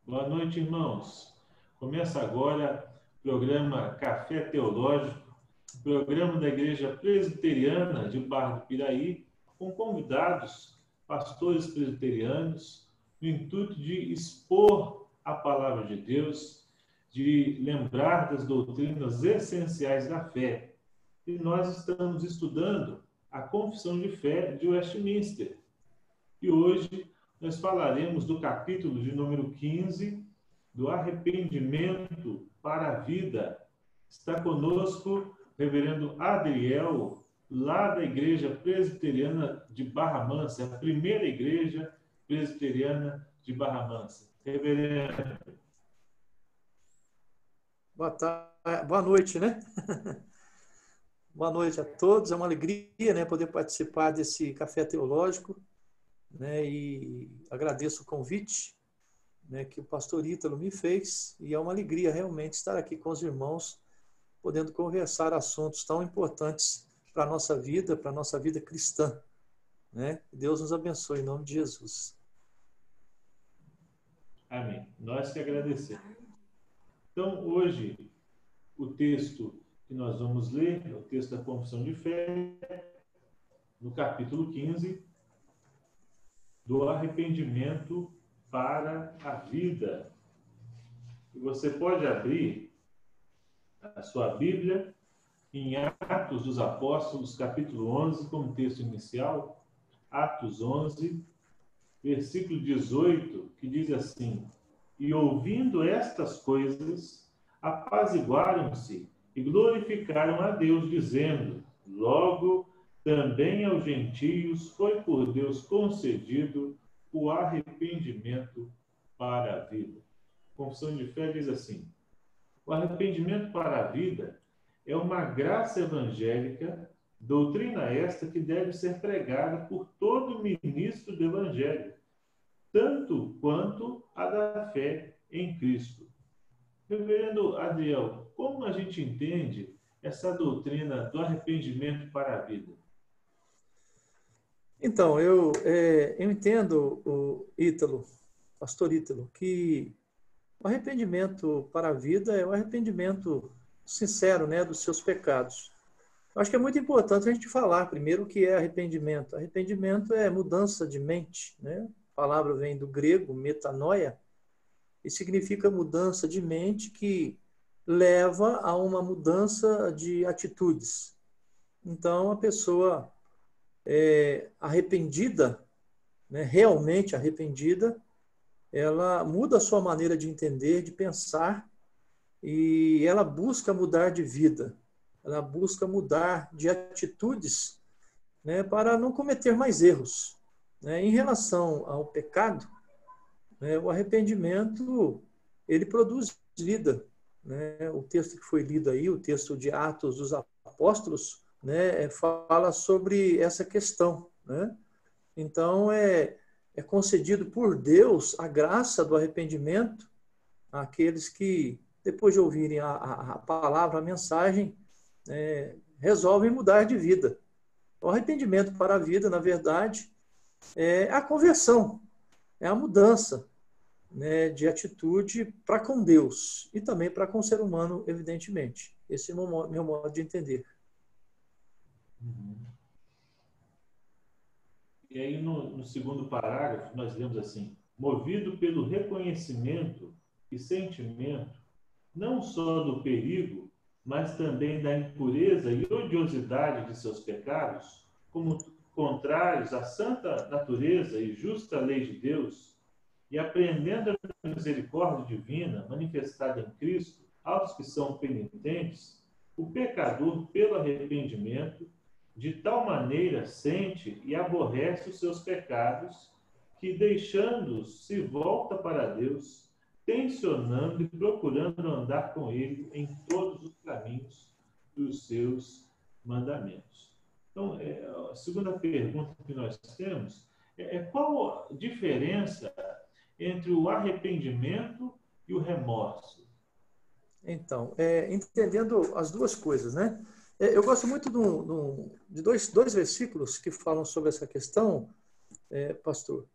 Boa noite, irmãos. Começa agora o programa Café Teológico, programa da Igreja Presbiteriana de Barra do Piraí, com convidados, pastores presbiterianos, no intuito de expor a palavra de Deus, de lembrar das doutrinas essenciais da fé. E nós estamos estudando a Confissão de Fé de Westminster. E hoje nós falaremos do capítulo de número 15, do arrependimento para a vida. Está conosco o reverendo Adriel, lá da Igreja Presbiteriana de Barra Mansa, a primeira igreja presbiteriana de Barra Mansa. Reverendo. Boa noite, né? Boa noite a todos. É uma alegria, né, poder participar desse café teológico, né? E agradeço o convite, né, que o pastor Ítalo me fez, e é uma alegria realmente estar aqui com os irmãos, podendo conversar assuntos tão importantes para a nossa vida cristã, né? Deus nos abençoe em nome de Jesus. Amém. Nós que agradecemos. Então, hoje, o texto que nós vamos ler é o texto da Confissão de Fé, no capítulo 15, do arrependimento para a vida. E você pode abrir a sua Bíblia em Atos dos Apóstolos, capítulo 11, como texto inicial, Atos 11, versículo 18, que diz assim: E ouvindo estas coisas, apaziguaram-se e glorificaram a Deus, dizendo: Logo, também aos gentios foi por Deus concedido o arrependimento para a vida. A Confissão de Fé diz assim: o arrependimento para a vida é uma graça evangélica, doutrina esta que deve ser pregada por todo ministro do Evangelho, tanto quanto a da fé em Cristo. Reverendo Adriel, como a gente entende essa doutrina do arrependimento para a vida? Então, eu entendo, o Ítalo, pastor Ítalo, que o arrependimento para a vida é o arrependimento sincero, né, dos seus pecados. Eu acho que é muito importante a gente falar primeiro o que é arrependimento. Arrependimento é mudança de mente, né? A palavra vem do grego, metanoia, e significa mudança de mente que leva a uma mudança de atitudes. Então, a pessoa arrependida, né, realmente arrependida, ela muda a sua maneira de entender, de pensar, e ela busca mudar de vida, ela busca mudar de atitudes, né, para não cometer mais erros. Né? Em relação ao pecado, né, o arrependimento, ele produz vida. Né? O texto que foi lido aí, o texto de Atos dos Apóstolos, né, fala sobre essa questão. Né? Então, é concedido por Deus a graça do arrependimento àqueles que, depois de ouvirem a palavra, a mensagem, resolvem mudar de vida. O arrependimento para a vida, na verdade, é a conversão, é a mudança, né, de atitude para com Deus e também para com o ser humano, evidentemente. Esse é o meu modo de entender. E aí, no segundo parágrafo, nós lemos assim: movido pelo reconhecimento e sentimento, não só do perigo, mas também da impureza e odiosidade de seus pecados, como contrários à santa natureza e justa lei de Deus, e aprendendo a misericórdia divina manifestada em Cristo aos que são penitentes, o pecador, pelo arrependimento, de tal maneira sente e aborrece os seus pecados, que, deixando-os, se volta para Deus, tensionando e procurando andar com ele em todos os caminhos dos seus mandamentos. Então, a segunda pergunta que nós temos qual a diferença entre o arrependimento e o remorso? Então, entendendo as duas coisas, né? Eu gosto muito de dois versículos que falam sobre essa questão, pastor.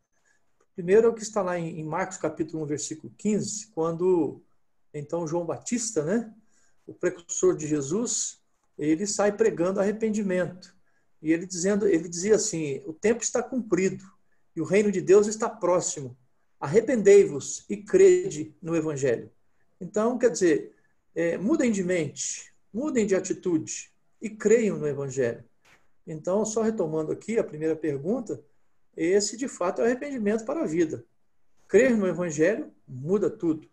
Primeiro é o que está lá em Marcos capítulo 1, versículo 15, quando então João Batista, né, o precursor de Jesus, ele sai pregando arrependimento. E ele dizia assim: o tempo está cumprido e o reino de Deus está próximo. Arrependei-vos e crede no evangelho. Então, quer dizer, mudem de mente, mudem de atitude e creiam no evangelho. Então, só retomando aqui a primeira pergunta, esse de fato é o arrependimento para a vida. Crer no evangelho muda tudo.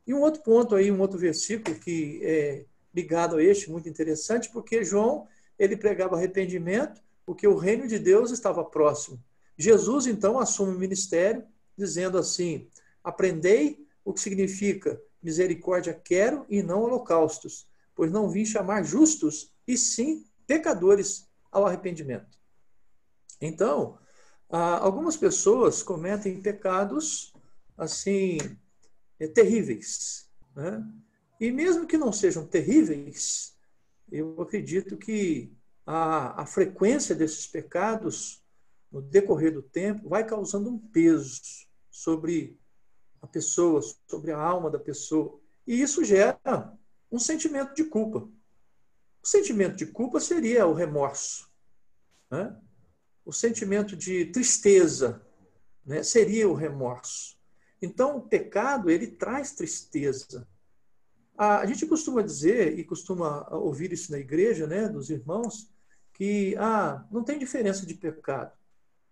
E um outro ponto aí, um outro versículo que é ligado a este, muito interessante, porque João, ele pregava arrependimento, porque o reino de Deus estava próximo. Jesus, então, assume o ministério, dizendo assim: aprendei o que significa misericórdia quero e não holocaustos, pois não vim chamar justos, e sim pecadores ao arrependimento. Então, algumas pessoas cometem pecados assim terríveis, né? E mesmo que não sejam terríveis, eu acredito que a frequência desses pecados, no decorrer do tempo, vai causando um peso sobre a pessoa, sobre a alma da pessoa. E isso gera um sentimento de culpa. O sentimento de culpa seria o remorso, né? O sentimento de tristeza, né, seria o remorso. Então, o pecado, ele traz tristeza. A gente costuma dizer, e costuma ouvir isso na igreja, né, dos irmãos, que não tem diferença de pecado.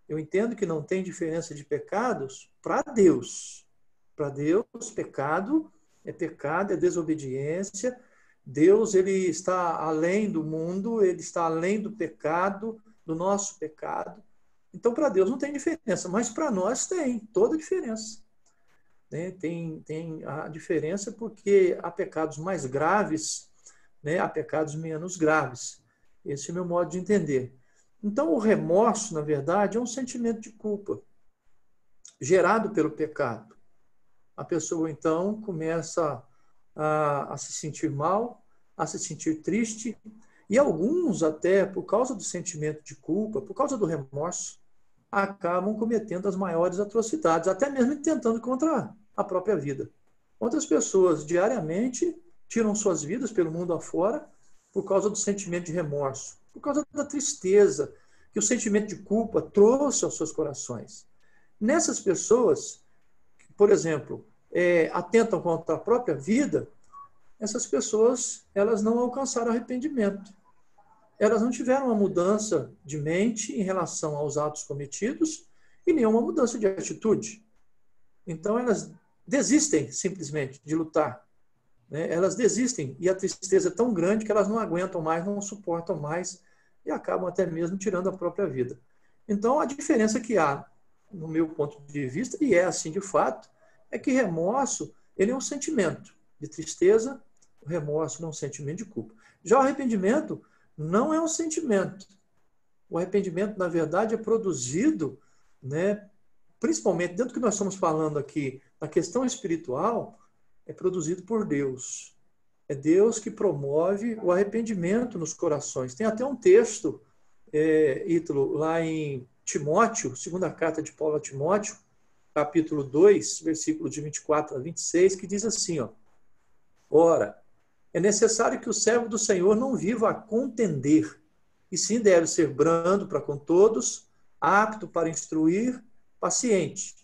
Eu entendo que não tem diferença de pecados para Deus. Para Deus, pecado, é desobediência. Deus, ele está além do mundo, ele está além do pecado, do nosso pecado. Então, para Deus não tem diferença, mas para nós tem toda a diferença. Né? Tem a diferença porque há pecados mais graves, né? Há pecados menos graves. Esse é o meu modo de entender. Então, o remorso, na verdade, é um sentimento de culpa gerado pelo pecado. A pessoa, então, começa a se sentir mal, a se sentir triste, e alguns, até por causa do sentimento de culpa, por causa do remorso, acabam cometendo as maiores atrocidades, até mesmo tentando contra a própria vida. Quantas pessoas diariamente tiram suas vidas pelo mundo afora por causa do sentimento de remorso, por causa da tristeza que o sentimento de culpa trouxe aos seus corações. Nessas pessoas, por exemplo, atentam contra a própria vida, essas pessoas, elas não alcançaram arrependimento. Elas não tiveram uma mudança de mente em relação aos atos cometidos e nenhuma mudança de atitude. Então, elas desistem simplesmente de lutar. Né? Elas desistem e a tristeza é tão grande que elas não aguentam mais, não suportam mais e acabam até mesmo tirando a própria vida. Então, a diferença que há, no meu ponto de vista, e é assim de fato, é que remorso, ele é um sentimento de tristeza, o remorso não é um sentimento de culpa. Já o arrependimento não é um sentimento. O arrependimento, na verdade, é produzido, né, principalmente dentro do que nós estamos falando aqui, na questão espiritual, é produzido por Deus. É Deus que promove o arrependimento nos corações. Tem até um texto, Ítalo, lá em Timóteo, segunda carta de Paulo a Timóteo, capítulo 2, versículo de 24 a 26, que diz assim, ora, é necessário que o servo do Senhor não viva a contender, e sim deve ser brando para com todos, apto para instruir, paciente,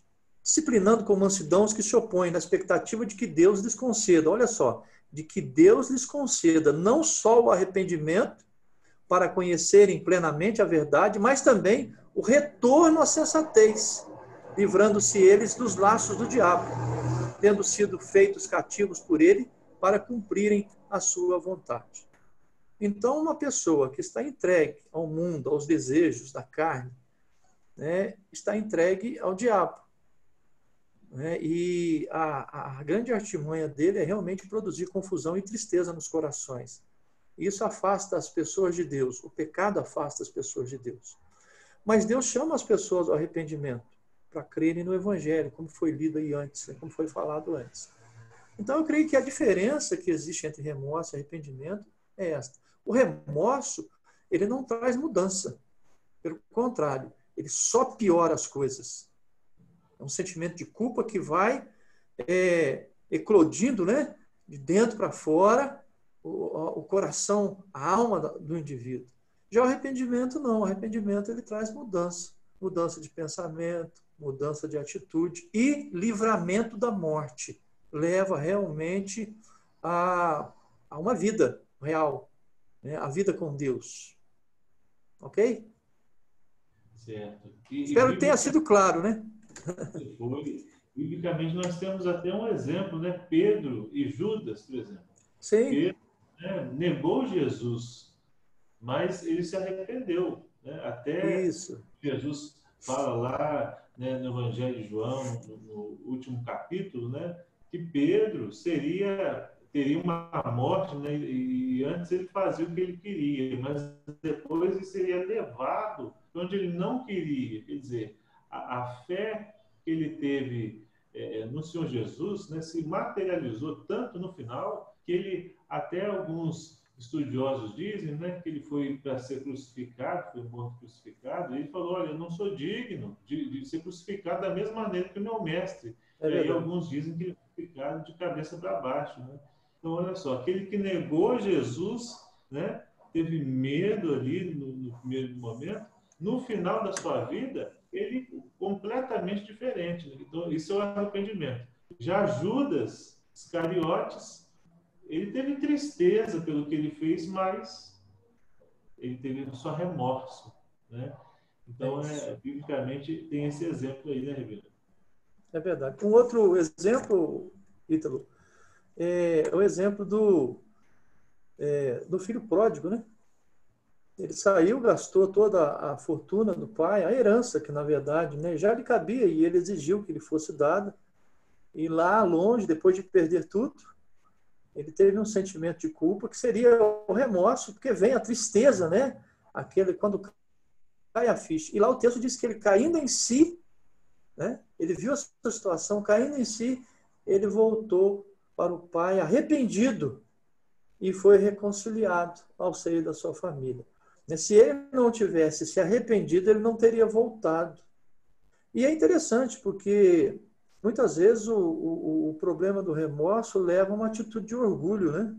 disciplinando com mansidão os que se opõem, na expectativa de que Deus lhes conceda, olha só, de que Deus lhes conceda não só o arrependimento, para conhecerem plenamente a verdade, mas também o retorno à sensatez, livrando-se eles dos laços do diabo, tendo sido feitos cativos por ele, para cumprirem a sua vontade. Então, uma pessoa que está entregue ao mundo, aos desejos da carne, né, está entregue ao diabo. Né, e a grande artimanha dele é realmente produzir confusão e tristeza nos corações. Isso afasta as pessoas de Deus. O pecado afasta as pessoas de Deus. Mas Deus chama as pessoas ao arrependimento, para crerem no Evangelho, como foi lido aí antes, como foi falado antes. Então, eu creio que a diferença que existe entre remorso e arrependimento é esta. O remorso, ele não traz mudança. Pelo contrário, ele só piora as coisas. É um sentimento de culpa que vai eclodindo, né? De dentro para fora, o coração, a alma do indivíduo. Já o arrependimento, não. O arrependimento, ele traz mudança. Mudança de pensamento, mudança de atitude e livramento da morte. Leva realmente a uma vida real, né? A vida com Deus. Ok? Certo. Espero que tenha sido claro, né? Biblicamente, nós temos até um exemplo, né? Pedro e Judas, por exemplo. Sim. Pedro, né, negou Jesus, mas ele se arrependeu, né? Até Isso. Jesus fala lá, né, no Evangelho de João, no último capítulo, né, que Pedro teria uma morte, né, e antes ele fazia o que ele queria, mas depois ele seria levado onde ele não queria. Quer dizer, a fé que ele teve no Senhor Jesus, né, se materializou tanto no final que ele, até alguns estudiosos dizem, né, que ele foi para ser crucificado, foi morto crucificado, e ele falou: olha, eu não sou digno de ser crucificado da mesma maneira que o meu mestre. E aí alguns dizem que ele foi crucificado de cabeça para baixo, né? Então, olha só, aquele que negou Jesus, né, teve medo ali no primeiro momento, no final da sua vida, ele completamente diferente, né? Então, isso é o arrependimento. Já Judas Iscariotes, ele teve tristeza pelo que ele fez, mas ele teve só remorso, né? Então, biblicamente, tem esse exemplo aí, né, Ribeiro? É verdade. Um outro exemplo, Ítalo, é o exemplo do filho pródigo, né? Ele saiu, gastou toda a fortuna do pai, a herança que, na verdade, né, já lhe cabia, e ele exigiu que lhe fosse dada. E lá longe, depois de perder tudo, ele teve um sentimento de culpa, que seria o remorso, porque vem a tristeza, né? Aquele, quando cai a ficha. E lá o texto diz que ele, caindo em si, né? Ele viu a sua situação, caindo em si, ele voltou para o pai arrependido e foi reconciliado ao seio da sua família. Se ele não tivesse se arrependido, ele não teria voltado. E é interessante, porque muitas vezes o problema do remorso leva a uma atitude de orgulho, né?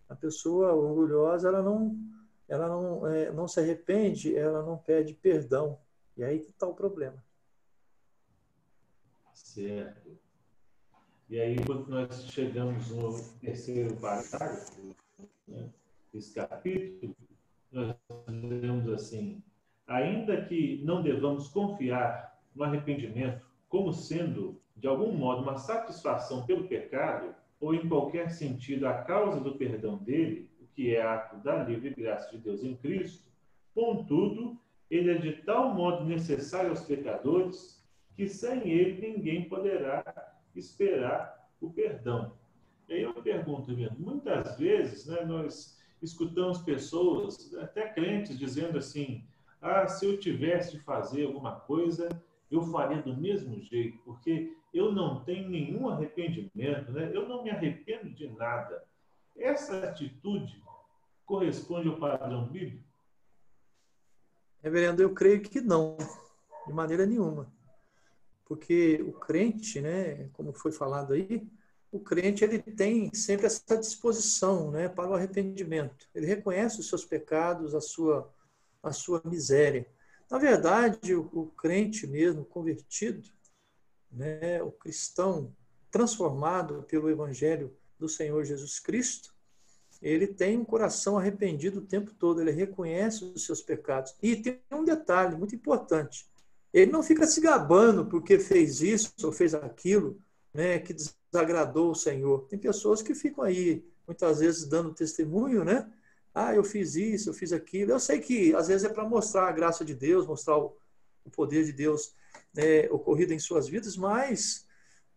A pessoa orgulhosa, ela não se arrepende, ela não pede perdão. E aí que está o problema. Certo. E aí, quando nós chegamos no terceiro parágrafo, né, desse capítulo, nós lemos assim: ainda que não devamos confiar no arrependimento como sendo, de algum modo, uma satisfação pelo pecado, ou em qualquer sentido a causa do perdão dele, o que é ato da livre graça de Deus em Cristo, contudo, ele é de tal modo necessário aos pecadores que sem ele ninguém poderá esperar o perdão. E aí eu pergunto, muitas vezes, né, nós escutamos pessoas, até crentes, dizendo assim: ah, se eu tivesse de fazer alguma coisa, eu faria do mesmo jeito, porque eu não tenho nenhum arrependimento, né? Eu não me arrependo de nada. Essa atitude corresponde ao padrão bíblico? Reverendo, eu creio que não, de maneira nenhuma. Porque o crente, né, como foi falado aí, o crente, ele tem sempre essa disposição, né, para o arrependimento. Ele reconhece os seus pecados, a sua miséria. Na verdade, o crente mesmo, convertido, né, o cristão transformado pelo Evangelho do Senhor Jesus Cristo, ele tem um coração arrependido o tempo todo, ele reconhece os seus pecados. E tem um detalhe muito importante: ele não fica se gabando porque fez isso ou fez aquilo, né, que desagradou o Senhor. Tem pessoas que ficam aí, muitas vezes, dando testemunho, né? Ah, eu fiz isso, eu fiz aquilo. Eu sei que, às vezes, é para mostrar a graça de Deus, mostrar o poder de Deus, né, ocorrido em suas vidas, mas,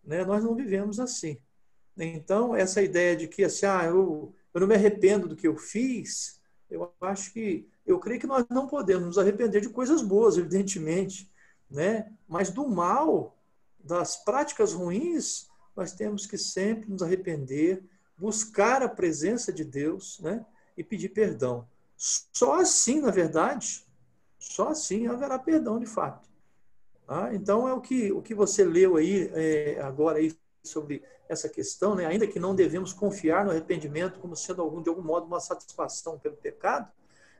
né, nós não vivemos assim. Então, essa ideia de que, assim, eu não me arrependo do que eu fiz, eu creio que nós não podemos nos arrepender de coisas boas, evidentemente, né? Mas do mal, das práticas ruins, nós temos que sempre nos arrepender, buscar a presença de Deus, né? E pedir perdão. Só assim, na verdade, só assim haverá perdão de fato. Tá? Então, é o que você leu aí agora aí sobre essa questão, né? Ainda que não devemos confiar no arrependimento como sendo, de algum modo, uma satisfação pelo pecado,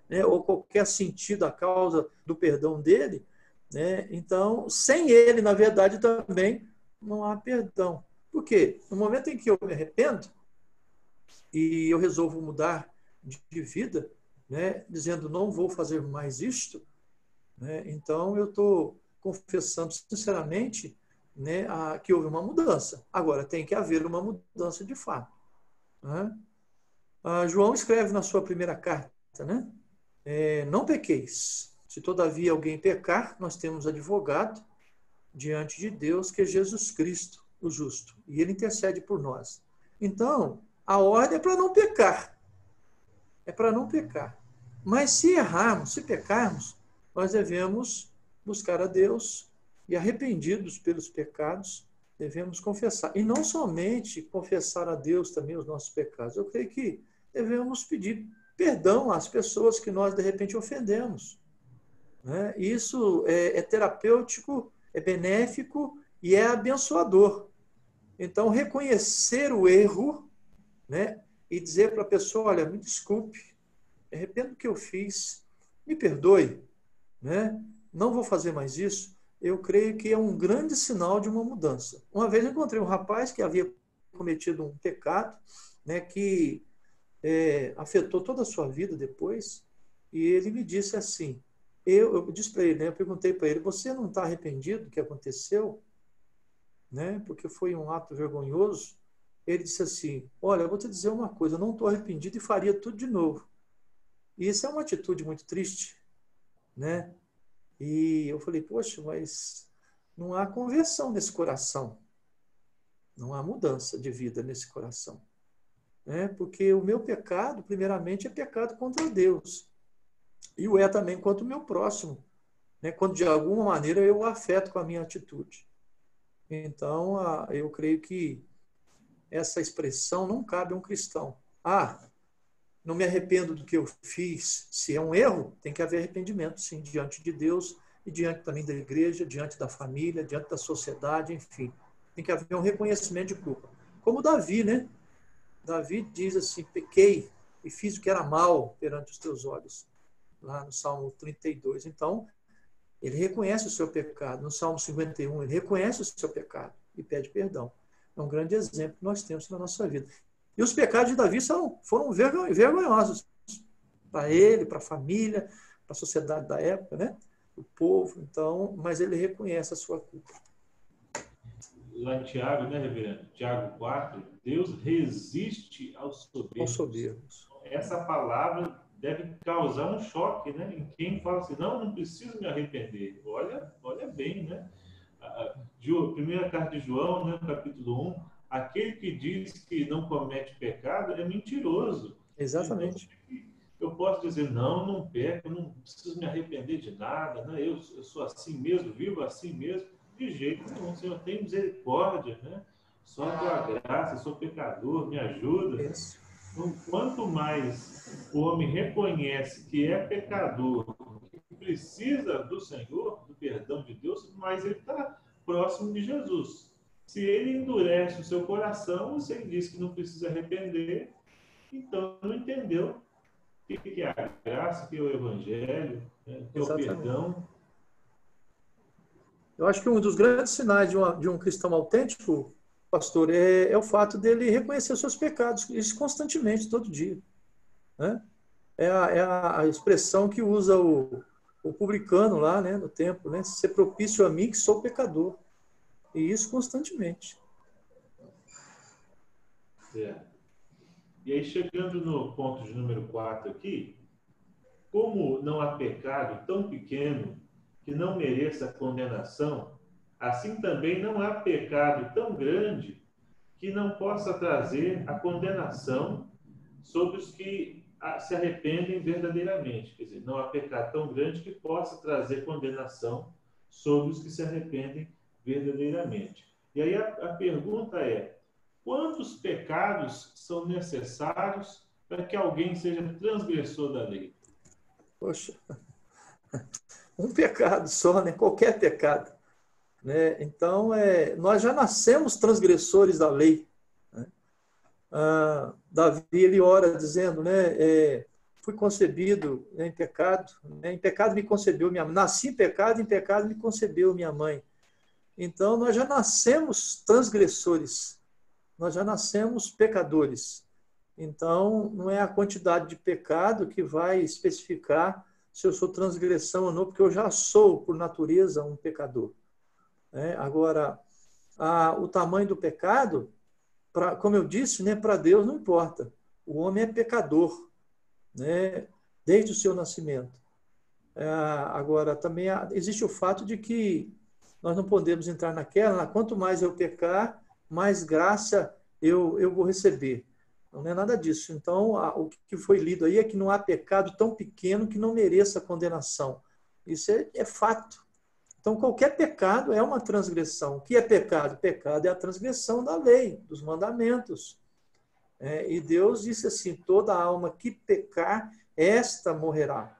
né? Ou qualquer sentido a causa do perdão dele, né? Então, sem ele, na verdade, também não há perdão. Por quê? No momento em que eu me arrependo e eu resolvo mudar de vida, né? Dizendo, não vou fazer mais isto, né? Então, eu estou confessando sinceramente, né, que houve uma mudança. Agora, tem que haver uma mudança de fato. Né? João escreve na sua primeira carta, né? Não pequeis. Se todavia alguém pecar, nós temos advogado diante de Deus, que é Jesus Cristo, o justo. E ele intercede por nós. Então, a ordem é para não pecar. É para não pecar. Mas se errarmos, se pecarmos, nós devemos buscar a Deus e, arrependidos pelos pecados, devemos confessar. E não somente confessar a Deus também os nossos pecados. Eu creio que devemos pedir perdão às pessoas que nós, de repente, ofendemos. Né? Isso é terapêutico, é benéfico e é abençoador. Então, reconhecer o erro, né? E dizer para a pessoa, olha, me desculpe, me arrependo do que eu fiz, me perdoe, né? Não vou fazer mais isso. Eu creio que é um grande sinal de uma mudança. Uma vez eu encontrei um rapaz que havia cometido um pecado, né, que afetou toda a sua vida depois, e ele me disse assim, eu disse para ele, né, eu perguntei para ele, você não está arrependido do que aconteceu? Né, porque foi um ato vergonhoso. Ele disse assim, olha, eu vou te dizer uma coisa, eu não estou arrependido e faria tudo de novo. E isso é uma atitude muito triste, né? E eu falei, poxa, mas não há conversão nesse coração. Não há mudança de vida nesse coração. Né? Porque o meu pecado, primeiramente, é pecado contra Deus. E o é também contra o meu próximo. Né? Quando, de alguma maneira, eu o afeto com a minha atitude. Então, eu creio que essa expressão não cabe a um cristão. Não me arrependo do que eu fiz. Se é um erro, tem que haver arrependimento, sim, diante de Deus e diante também da igreja, diante da família, diante da sociedade, enfim. Tem que haver um reconhecimento de culpa. Como Davi, né? Davi diz assim, pequei e fiz o que era mal perante os teus olhos, lá no Salmo 32. Então, ele reconhece o seu pecado. No Salmo 51, ele reconhece o seu pecado e pede perdão. É um grande exemplo que nós temos na nossa vida. E os pecados de Davi foram vergonhosos para ele, para a família, para a sociedade da época, né? O povo. Então, mas ele reconhece a sua culpa. Lá em Tiago, né, reverendo? Tiago 4, Deus resiste aos soberbos. Essa palavra deve causar um choque, né? Em quem fala assim, não preciso me arrepender. Olha bem, né? Primeira carta de João, né, capítulo 1, aquele que diz que não comete pecado é mentiroso. Exatamente. Então, eu posso dizer, não peco, não preciso me arrepender de nada, né? Eu sou assim mesmo, vivo assim mesmo. De jeito nenhum, Senhor, tem misericórdia, né? Só a tua graça, sou pecador, me ajuda. Isso. Então, quanto mais o homem reconhece que é pecador, que precisa do Senhor, do perdão de Deus, mais ele está próximo de Jesus. Se ele endurece o seu coração, se ele diz que não precisa arrepender, então não entendeu o que é a graça, o que é o Evangelho, né? O que é o perdão. Eu acho que um dos grandes sinais de um cristão autêntico, pastor, é o fato dele reconhecer os seus pecados, isso constantemente, todo dia. Né? É a expressão que usa o publicano lá, né, no templo, né? Ser propício a mim que sou pecador. E isso constantemente. E aí, chegando no ponto de número 4 aqui, como não há pecado tão pequeno que não mereça condenação, assim também não há pecado tão grande que não possa trazer a condenação sobre os que se arrependem verdadeiramente. Quer dizer, não há pecado tão grande que possa trazer condenação sobre os que se arrependem verdadeiramente. E aí a pergunta é, quantos pecados são necessários para que alguém seja transgressor da lei? Poxa, um pecado só, né? Qualquer pecado. né? Então, nós já nascemos transgressores da lei, né? Davi, ele ora dizendo, né, fui concebido, né, em pecado, né, em pecado me concebeu minha mãe. Nasci em pecado me concebeu minha mãe. Então, nós já nascemos transgressores, nós já nascemos pecadores. Então, não é a quantidade de pecado que vai especificar se eu sou transgressão ou não, porque eu já sou, por natureza, um pecador. Agora, o tamanho do pecado, como eu disse, né, para Deus não importa. O homem é pecador, né, desde o seu nascimento. Agora, também existe o fato de que nós não podemos entrar naquela, quanto mais eu pecar, mais graça eu vou receber. Não é nada disso. Então, o que foi lido aí é que não há pecado tão pequeno que não mereça condenação. Isso é fato. Então, qualquer pecado é uma transgressão. O que é pecado? Pecado é a transgressão da lei, dos mandamentos. E Deus disse assim, toda alma que pecar, esta morrerá.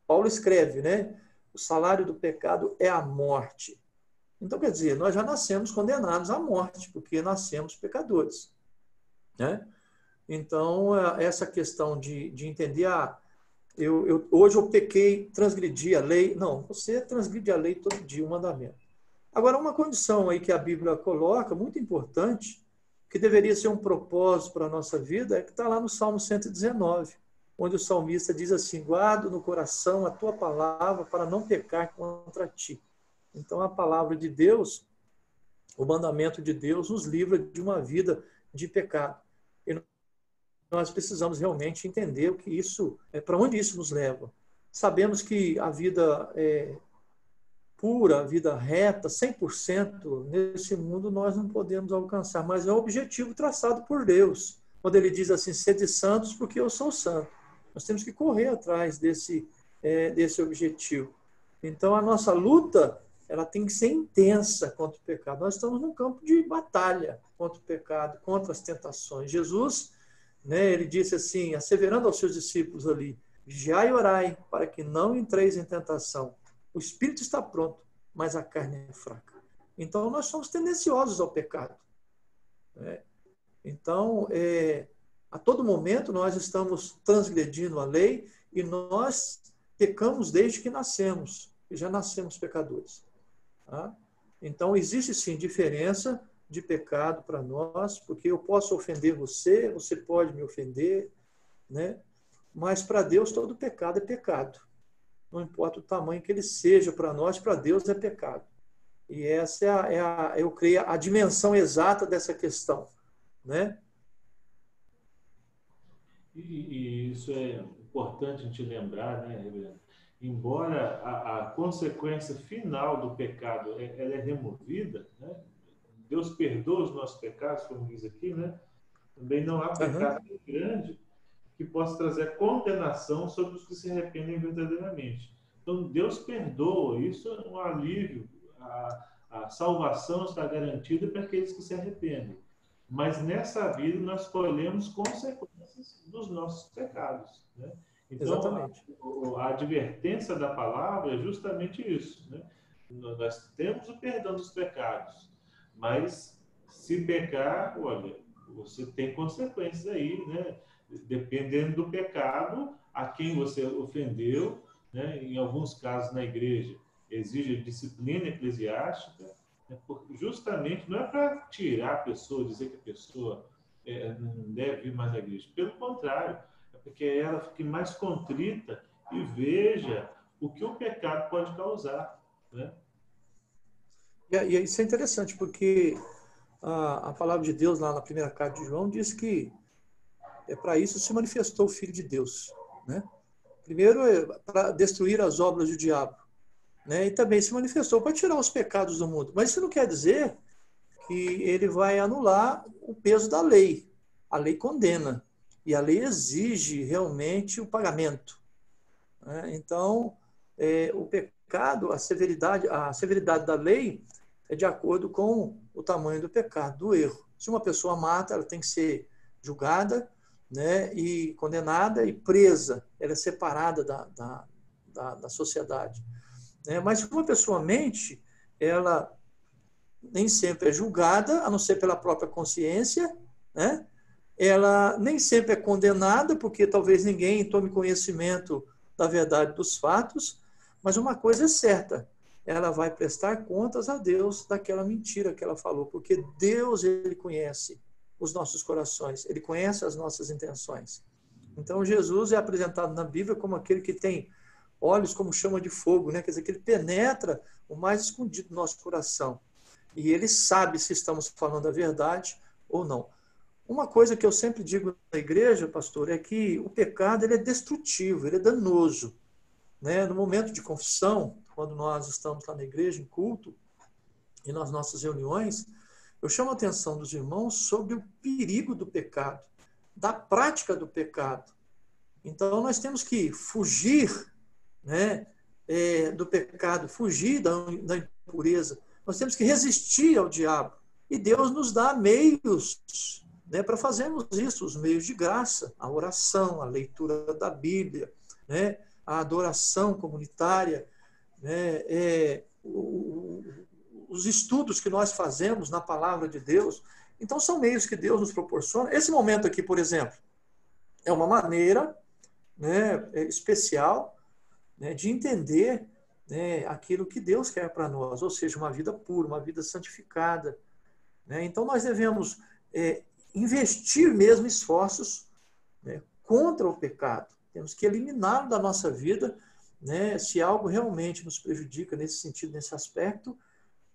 Paulo escreve, né? O salário do pecado é a morte. Então, quer dizer, nós já nascemos condenados à morte, porque nascemos pecadores, né? Então, essa questão de entender, hoje eu pequei, transgredi a lei. Não, você transgride a lei todo dia, o mandamento. Agora, uma condição aí que a Bíblia coloca, muito importante, que deveria ser um propósito para a nossa vida, é que está lá no Salmo 119, onde o salmista diz assim, guardo no coração a tua palavra para não pecar contra ti. Então, a palavra de Deus, o mandamento de Deus, nos livra de uma vida de pecado. E nós precisamos realmente entender o que isso, para onde isso nos leva. Sabemos que a vida pura, a vida reta, 100%, nesse mundo nós não podemos alcançar, mas é um objetivo traçado por Deus. Quando ele diz assim, sede santos porque eu sou santo. Nós temos que correr atrás desse objetivo. Então, a nossa luta, ela tem que ser intensa contra o pecado. Nós estamos num campo de batalha contra o pecado, contra as tentações. Jesus, né, ele disse assim, asseverando aos seus discípulos ali, vigiai e orai, para que não entreis em tentação. O espírito está pronto, mas a carne é fraca. Então, nós somos tendenciosos ao pecado. Então, a todo momento, nós estamos transgredindo a lei e nós pecamos desde que nascemos, e já nascemos pecadores. Tá? Então, existe sim diferença de pecado para nós, porque eu posso ofender você, você pode me ofender, né? Mas para Deus todo pecado é pecado. Não importa o tamanho que ele seja para nós, para Deus é pecado. E essa eu creio, a dimensão exata dessa questão, né? E isso é importante a gente lembrar, né, Reverendo? Embora a consequência final do pecado ela é removida, né? Deus perdoa os nossos pecados, como diz aqui, né? Também não há pecado grande que possa trazer condenação sobre os que se arrependem verdadeiramente. Então, Deus perdoa, isso é um alívio. A salvação está garantida para aqueles que se arrependem. Mas nessa vida nós colhemos consequências dos nossos pecados, né? Então, a advertência da palavra é justamente isso, né? Nós temos o perdão dos pecados, mas se pecar, olha, você tem consequências aí, né? Dependendo do pecado, a quem você ofendeu, né? Em alguns casos na igreja exige disciplina eclesiástica, né? Justamente não é para tirar a pessoa, dizer que a pessoa não deve vir mais à igreja. Pelo contrário, é porque ela fique mais contrita e veja o que o pecado pode causar, né? E isso é interessante, porque a palavra de Deus, lá na primeira carta de João, diz que para isso se manifestou o Filho de Deus, né? Primeiro, para destruir as obras do diabo, né? E também se manifestou para tirar os pecados do mundo. Mas isso não quer dizer que ele vai anular o peso da lei. A lei condena. E a lei exige realmente o pagamento, né? Então, o pecado, a severidade da lei é de acordo com o tamanho do pecado, do erro. Se uma pessoa mata, ela tem que ser julgada, né, e condenada e presa. Ela é separada da sociedade. Mas se uma pessoa mente, ela nem sempre é julgada, a não ser pela própria consciência, né? Ela nem sempre é condenada, porque talvez ninguém tome conhecimento da verdade dos fatos, mas uma coisa é certa, ela vai prestar contas a Deus daquela mentira que ela falou, porque Deus, ele conhece os nossos corações, ele conhece as nossas intenções. Então, Jesus é apresentado na Bíblia como aquele que tem olhos como chama de fogo, né? Quer dizer, que ele penetra o mais escondido do nosso coração. E ele sabe se estamos falando a verdade ou não. Uma coisa que eu sempre digo na igreja, pastor, é que o pecado ele é destrutivo, ele é danoso, né? No momento de confissão, quando nós estamos lá na igreja, em culto, e nas nossas reuniões, eu chamo a atenção dos irmãos sobre o perigo do pecado, da prática do pecado. Então, nós temos que fugir, né, do pecado, fugir da impureza. Nós temos que resistir ao diabo. E Deus nos dá meios, né, para fazermos isso, os meios de graça, a oração, a leitura da Bíblia, né, a adoração comunitária, né, os estudos que nós fazemos na palavra de Deus. Então, são meios que Deus nos proporciona. Esse momento aqui, por exemplo, é uma maneira, né, especial, né, de entender, né, aquilo que Deus quer para nós, ou seja, uma vida pura, uma vida santificada. Né? Então, nós devemos investir mesmo esforços, né, contra o pecado. Temos que eliminá-lo da nossa vida, né? Se algo realmente nos prejudica nesse sentido, nesse aspecto,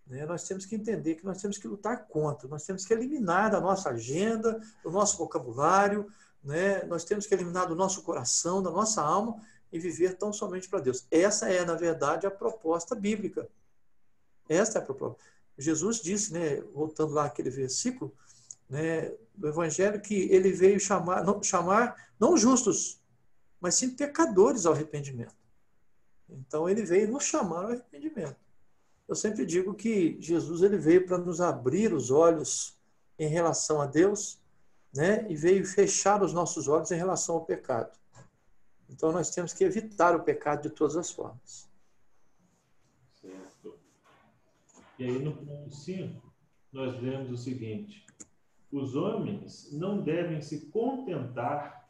né, nós temos que entender que nós temos que lutar contra, nós temos que eliminar da nossa agenda, do nosso vocabulário, né, nós temos que eliminar do nosso coração, da nossa alma e viver tão somente para Deus. Essa é, na verdade, a proposta bíblica. Esta é a proposta. Jesus disse, né, voltando lá àquele versículo, né, do Evangelho, que ele veio chamar não justos, mas sim pecadores ao arrependimento. Então, ele veio nos chamar ao arrependimento. Eu sempre digo que Jesus ele veio para nos abrir os olhos em relação a Deus, né, e veio fechar os nossos olhos em relação ao pecado. Então, nós temos que evitar o pecado de todas as formas. Certo. E aí, no ponto 5, nós lemos o seguinte: os homens não devem se contentar,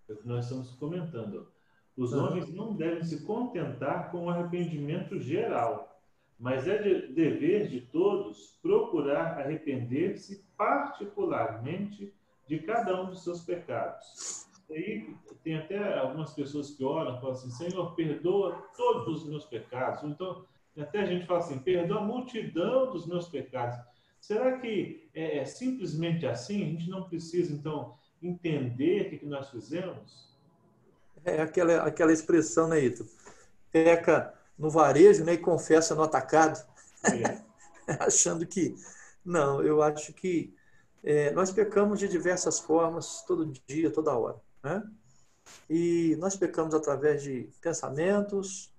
é o que nós estamos comentando, os homens não devem se contentar com o arrependimento geral, mas é dever de todos procurar arrepender-se particularmente de cada um dos seus pecados. E aí tem até algumas pessoas que oram e falam assim: Senhor, perdoa todos os meus pecados. Então, até a gente fala assim: perdoa a multidão dos meus pecados. Será que é simplesmente assim? A gente não precisa, então, entender o que nós fizemos? É aquela expressão, né, Ito? Peca no varejo, né, e confessa no atacado. Achando que... Não, eu acho que nós pecamos de diversas formas, todo dia, toda hora. Né? E nós pecamos através de pensamentos,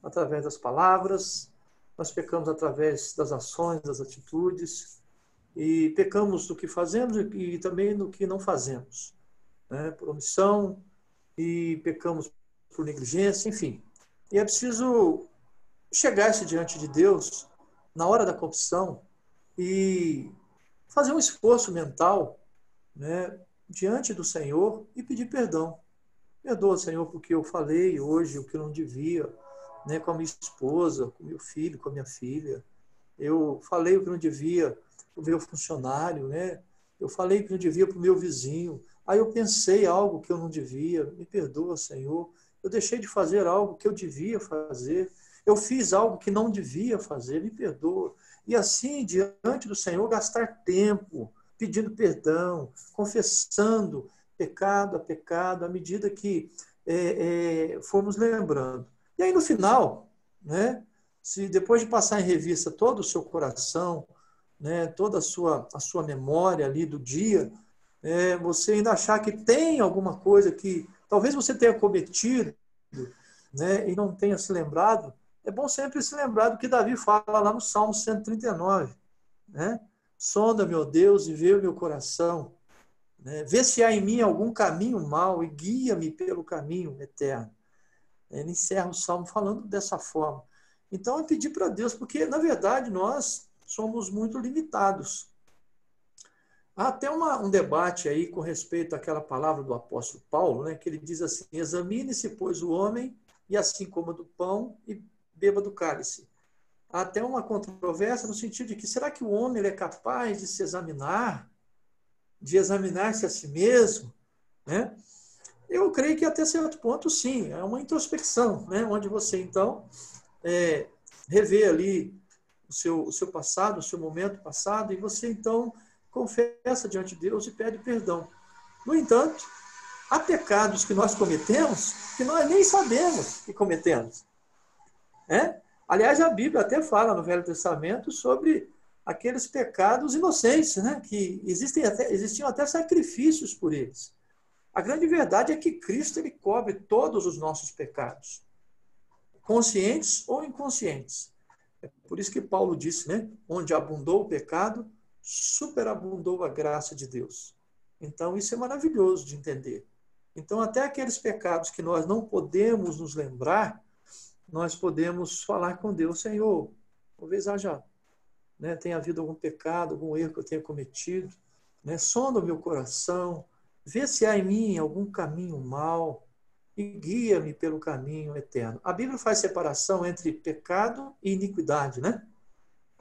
através das palavras, nós pecamos através das ações, das atitudes, e pecamos do que fazemos e também do que não fazemos, né? Por omissão, e pecamos por negligência, enfim. E é preciso chegar-se diante de Deus na hora da confissão e fazer um esforço mental, né, diante do Senhor e pedir perdão. Perdoa, Senhor, porque eu falei hoje o que eu não devia, né, com a minha esposa, com o meu filho, com a minha filha. Eu falei o que eu não devia para o meu funcionário, né? Eu falei o que eu não devia para o meu vizinho. Aí eu pensei algo que eu não devia. Me perdoa, Senhor. Eu deixei de fazer algo que eu devia fazer. Eu fiz algo que não devia fazer. Me perdoa. E assim, diante do Senhor, gastar tempo pedindo perdão, confessando pecado a pecado, à medida que formos lembrando. E aí, no final, né, se depois de passar em revista todo o seu coração, né, toda a sua memória ali do dia, você ainda achar que tem alguma coisa que talvez você tenha cometido, né, e não tenha se lembrado, é bom sempre se lembrar do que Davi fala lá no Salmo 139, né? Sonda-me, ó Deus, e vê o meu coração, né? Vê se há em mim algum caminho mau e guia-me pelo caminho eterno. Ele encerra o Salmo falando dessa forma. Então, é pedir para Deus, porque, na verdade, nós somos muito limitados. Há até um debate aí com respeito àquela palavra do apóstolo Paulo, né, que ele diz assim: examine-se, pois, o homem, e assim coma do pão e beba do cálice. Há até uma controvérsia no sentido de que será que o homem ele é capaz de se examinar, de examinar-se a si mesmo, né? Eu creio que até certo ponto, sim, é uma introspecção, né, onde você, então, revê ali o seu passado, o seu momento passado, e você, então, confessa diante de Deus e pede perdão. No entanto, há pecados que nós cometemos que nós nem sabemos que cometemos. Né? Aliás, a Bíblia até fala no Velho Testamento sobre aqueles pecados inocentes, né? Que existiam até sacrifícios por eles. A grande verdade é que Cristo ele cobre todos os nossos pecados, conscientes ou inconscientes. É por isso que Paulo disse, né? Onde abundou o pecado, superabundou a graça de Deus. Então, isso é maravilhoso de entender. Então, até aqueles pecados que nós não podemos nos lembrar, nós podemos falar com Deus: Senhor, talvez haja, né, tenha havido algum pecado, algum erro que eu tenha cometido, né? Sonda o meu coração, vê se há em mim algum caminho mau e guia-me pelo caminho eterno. A Bíblia faz separação entre pecado e iniquidade, né?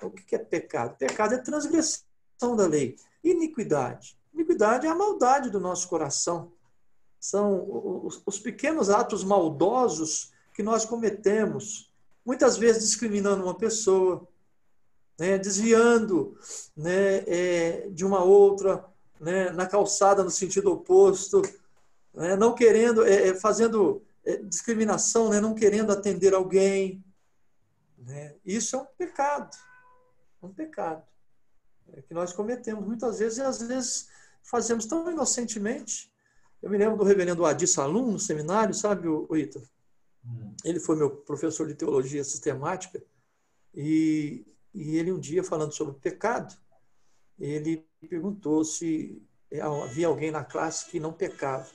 O que é pecado? Pecado é transgressão da lei. Iniquidade. Iniquidade é a maldade do nosso coração. São os pequenos atos maldosos que nós cometemos, muitas vezes discriminando uma pessoa, né, desviando, né, de uma outra, né, na calçada no sentido oposto, né, não querendo, fazendo discriminação, né, não querendo atender alguém. Né, isso é um pecado que nós cometemos muitas vezes, e às vezes fazemos tão inocentemente. Eu me lembro do reverendo Adi Salum, no seminário, sabe, o Ítalo? Ele foi meu professor de teologia sistemática, e ele um dia, falando sobre pecado, ele perguntou se havia alguém na classe que não pecava.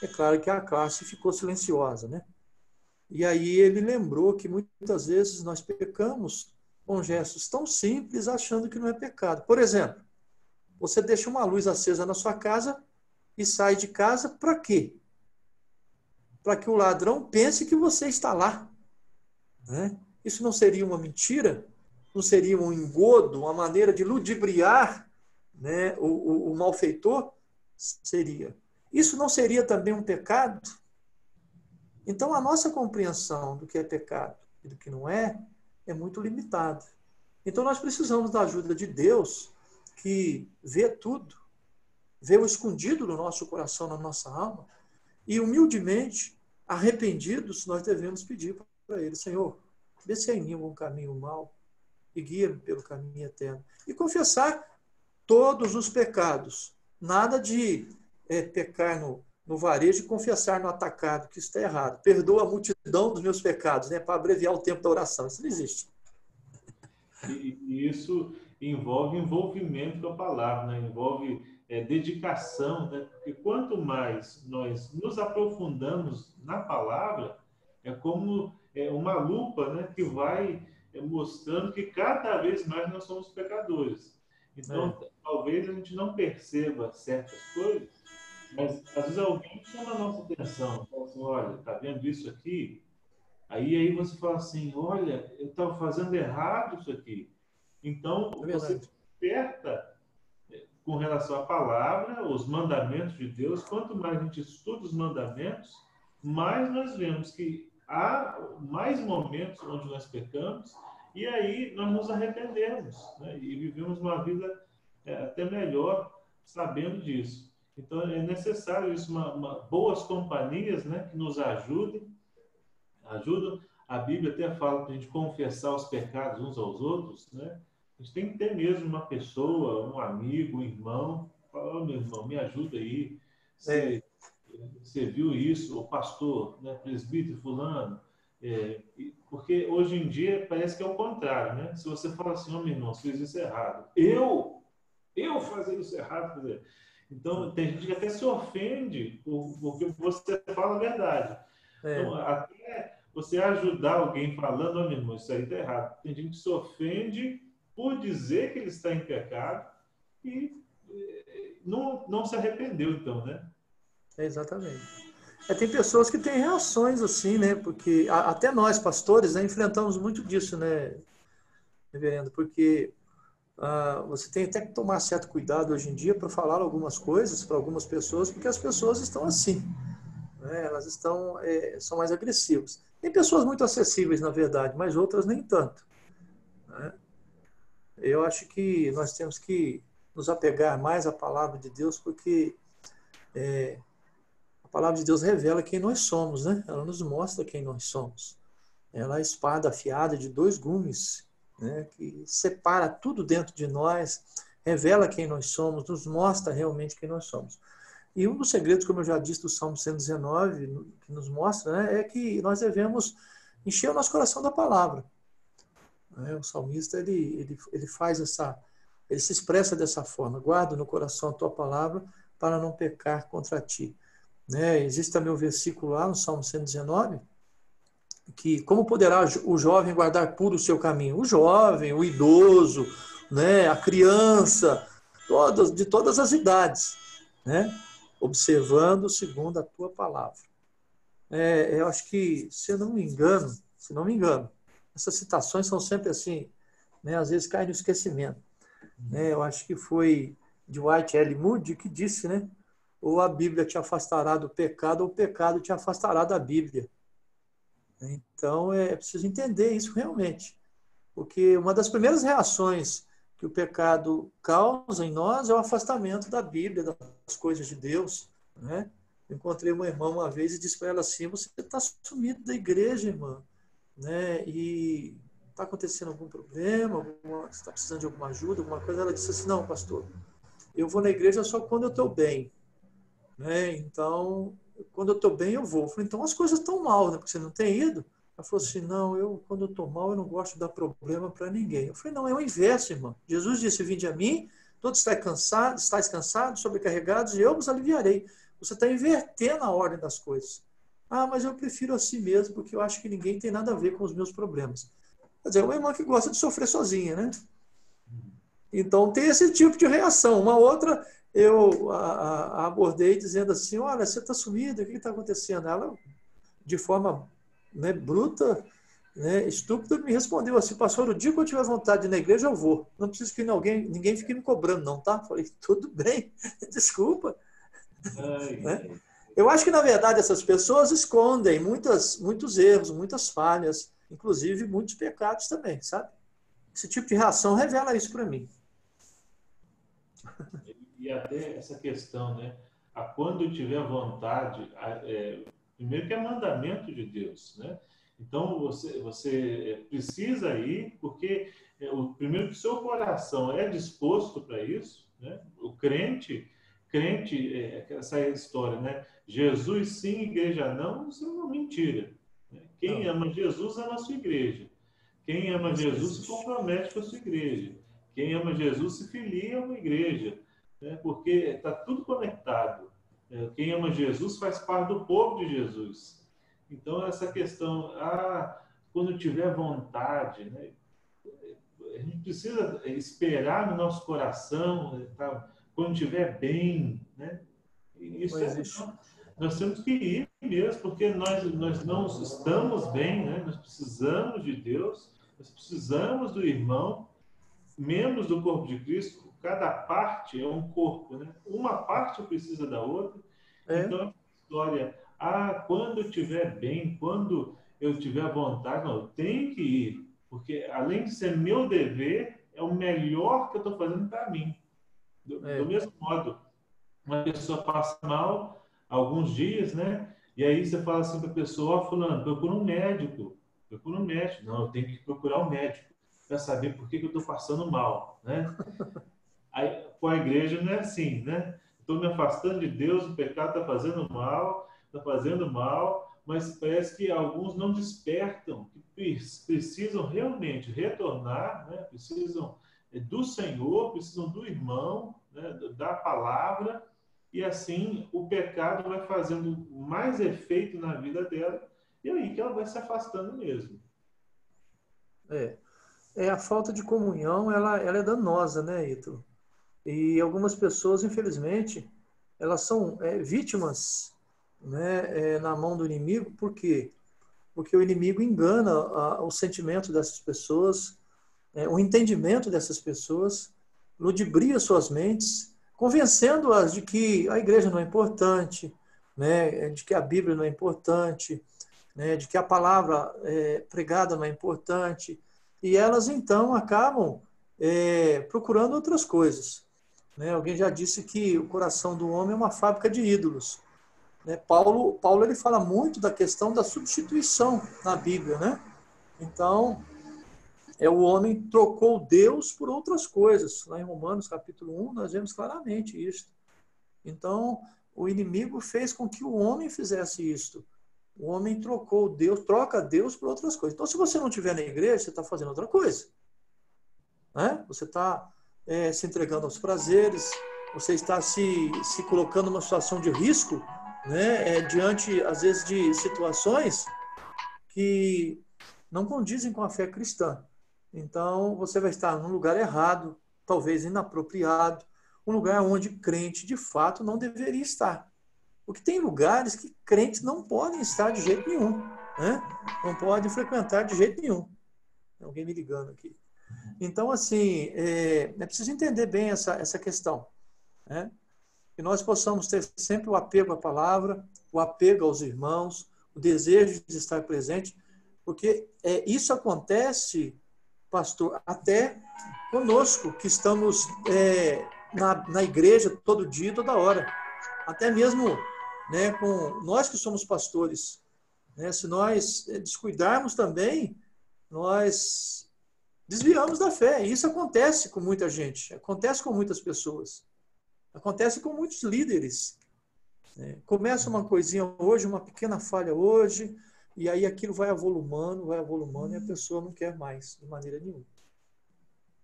É claro que a classe ficou silenciosa, né? E aí ele lembrou que muitas vezes nós pecamos com gestos tão simples, achando que não é pecado. Por exemplo, você deixa uma luz acesa na sua casa e sai de casa para quê? Para que o ladrão pense que você está lá. Né? Isso não seria uma mentira? Não seria um engodo, uma maneira de ludibriar, né, o malfeitor? Seria. Isso não seria também um pecado? Então, a nossa compreensão do que é pecado e do que não é muito limitada. Então, nós precisamos da ajuda de Deus, que vê tudo, vê o escondido no nosso coração, na nossa alma, e humildemente, arrependidos, nós devemos pedir para Ele: Senhor, vê se há em mim algum caminho mau e guia-me pelo caminho eterno. E confessar todos os pecados. Nada de pecar no varejo e confessar no atacado, que isso está errado. Perdoa a multidão dos meus pecados, né, para abreviar o tempo da oração. Isso não existe. E isso envolve envolvimento com a palavra, né? Envolve dedicação, né? Porque quanto mais nós nos aprofundamos na palavra, é como uma lupa, né, que vai mostrando que cada vez mais nós somos pecadores. Então, talvez a gente não perceba certas coisas, mas às vezes alguém chama a nossa atenção, fala assim: olha, tá vendo isso aqui? Aí você fala assim: olha, eu estava fazendo errado isso aqui. Então, você desperta com relação à palavra, os mandamentos de Deus. Quanto mais a gente estuda os mandamentos, mais nós vemos que há mais momentos onde nós pecamos, e aí nós nos arrependemos, né? E vivemos uma vida até melhor sabendo disso. Então, é necessário isso, boas companhias, né, que nos ajudam. A Bíblia até fala para a gente confessar os pecados uns aos outros, né? A gente tem que ter mesmo uma pessoa, um amigo, um irmão, falar: oh, meu irmão, me ajuda aí. Você viu isso? O pastor, né, presbítero fulano. Porque hoje em dia parece que é o contrário, né? Se você fala assim: oh, meu irmão, você fez isso errado. Eu fazer isso errado. Então, tem gente que até se ofende porque você fala a verdade. Então, até você ajudar alguém falando: oh, meu irmão, isso aí está errado. Tem gente que se ofende por dizer que ele está em pecado e não se arrependeu, então, né? Exatamente. Tem pessoas que têm reações assim, né? Porque até nós, pastores, né, enfrentamos muito disso, né, reverendo? Porque você tem até que tomar certo cuidado hoje em dia para falar algumas coisas para algumas pessoas, porque as pessoas estão assim, né? Elas são mais agressivas. Tem pessoas muito acessíveis, na verdade, mas outras nem tanto, né? Eu acho que nós temos que nos apegar mais à palavra de Deus, porque a palavra de Deus revela quem nós somos, né? Ela nos mostra quem nós somos. Ela é a espada afiada de dois gumes, né? Que separa tudo dentro de nós, revela quem nós somos, nos mostra realmente quem nós somos. E um dos segredos, como eu já disse, do Salmo 119, que nos mostra, né, é que nós devemos encher o nosso coração da palavra. O salmista, ele faz ele se expressa dessa forma: guarda no coração a tua palavra para não pecar contra ti. Né? Existe também o versículo lá no Salmo 119, que como poderá o jovem guardar puro o seu caminho? O jovem, o idoso, né? A criança, de todas as idades, né? Observando segundo a tua palavra. Eu acho que, se não me engano, essas citações são sempre assim, né? Às vezes cai no esquecimento. Né? Eu acho que foi de Dwight L. Moody que disse, né? Ou a Bíblia te afastará do pecado, ou o pecado te afastará da Bíblia. Então, é preciso entender isso realmente. Porque uma das primeiras reações que o pecado causa em nós é o afastamento da Bíblia, das coisas de Deus. Né? Eu encontrei uma irmã uma vez e disse para ela assim: você está sumido da igreja, irmã. Né? E está acontecendo algum problema? Você está precisando de alguma ajuda, alguma coisa? Ela disse assim: não, pastor, eu vou na igreja só quando eu estou bem. Né? Então, quando eu estou bem, eu vou. Eu falei: então as coisas estão mal, né? Porque você não tem ido. Ela falou assim: não, quando eu estou mal, eu não gosto de dar problema para ninguém. Eu falei: não, é o inverso, irmão. Jesus disse: vinde a mim, todos estáis cansados, sobrecarregados, e eu vos aliviarei. Você está invertendo a ordem das coisas. Ah, mas eu prefiro assim mesmo, porque eu acho que ninguém tem nada a ver com os meus problemas. Quer dizer, é uma irmã que gosta de sofrer sozinha, né? Então, tem esse tipo de reação. Uma outra, eu a abordei dizendo assim: olha, você está sumido, o que está acontecendo? Ela, de forma, né, bruta, né, estúpida, me respondeu assim: pastor, o dia que eu tiver vontade de ir na igreja, eu vou. Não preciso que ninguém fique me cobrando, não, tá? Falei: tudo bem, desculpa. Né? Eu acho que, na verdade, essas pessoas escondem muitos erros, muitas falhas, inclusive muitos pecados também, sabe? Esse tipo de reação revela isso para mim. E até essa questão, né? A quando eu tiver vontade, primeiro que é mandamento de Deus, né? Então você precisa ir, porque o primeiro que o seu coração é disposto para isso, né? O crente, essa história, né? Jesus sim, igreja não, isso é uma mentira. Né? Quem Não. ama Jesus ama a sua igreja. Quem ama Jesus se compromete com a sua igreja. Quem ama Jesus se filia a uma igreja, né? Porque está tudo conectado. Quem ama Jesus faz parte do povo de Jesus. Então, essa questão, quando tiver vontade, né? A gente precisa esperar no nosso coração, tá? Quando estiver bem, né? Isso nós temos que ir mesmo, porque nós não estamos bem, né? Nós precisamos de Deus, nós precisamos do irmão, membros do corpo de Cristo. Cada parte é um corpo, né? Uma parte precisa da outra. Então, a história, quando eu estiver bem, quando eu tiver vontade, não, eu tenho que ir, porque além de ser meu dever, é o melhor que eu estou fazendo para mim. Do mesmo modo, uma pessoa passa mal alguns dias, né? E aí você fala assim para a pessoa: fulano, procura um médico. Procura um médico. Não, eu tenho que procurar um médico para saber por que eu estou passando mal, né? Aí, com a igreja não é assim, né? Estou me afastando de Deus, o pecado está fazendo mal, mas parece que alguns não despertam, que precisam realmente retornar, né? Precisam do Senhor, precisam do irmão, né? Da palavra, e assim o pecado vai fazendo mais efeito na vida dela, e aí que ela vai se afastando mesmo. a falta de comunhão, ela é danosa, né, Ítalo? E algumas pessoas, infelizmente, elas são vítimas, né, na mão do inimigo. Por quê? Porque o inimigo engana o sentimento dessas pessoas, o entendimento dessas pessoas, ludibria suas mentes, convencendo-as de que a igreja não é importante, né, de que a Bíblia não é importante, né, de que a palavra pregada não é importante, e elas então acabam procurando outras coisas. Né? Alguém já disse que o coração do homem é uma fábrica de ídolos. Né? Paulo ele fala muito da questão da substituição na Bíblia. Né? Então, o homem trocou Deus por outras coisas. Lá em Romanos, capítulo 1, nós vemos claramente isso. Então, o inimigo fez com que o homem fizesse isto. O homem trocou Deus, troca Deus por outras coisas. Então, se você não estiver na igreja, você está fazendo outra coisa. Né? Você está se entregando aos prazeres, você está se colocando numa situação de risco, né? Diante, às vezes, de situações que não condizem com a fé cristã. Então, você vai estar num lugar errado, talvez inapropriado, um lugar onde crente, de fato, não deveria estar. Porque tem lugares que crentes não podem estar de jeito nenhum. Né? Não podem frequentar de jeito nenhum. Tem alguém me ligando aqui. Então, assim, é preciso entender bem essa questão. Né? Que nós possamos ter sempre o apego à palavra, o apego aos irmãos, o desejo de estar presente, porque isso acontece, pastor, até conosco, que estamos na igreja todo dia, toda hora. Até mesmo, né, com nós que somos pastores. Né, se nós descuidarmos também, nós desviamos da fé. E isso acontece com muita gente, acontece com muitas pessoas, acontece com muitos líderes. Né? Começa uma coisinha hoje, uma pequena falha hoje, e aí aquilo vai avolumando, e a pessoa não quer mais, de maneira nenhuma.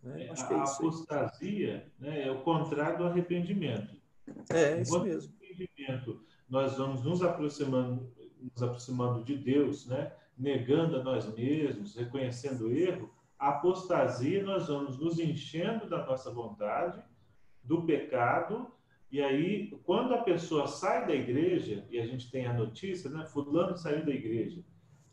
Né? Acho que é A isso aí. apostasia, né, é o contrário do arrependimento. Isso Enquanto mesmo. no arrependimento nós vamos nos aproximando de Deus, né, negando a nós mesmos, reconhecendo o erro, a apostasia nós vamos nos enchendo da nossa vontade, do pecado, e aí, quando a pessoa sai da igreja, e a gente tem a notícia, né, fulano saiu da igreja,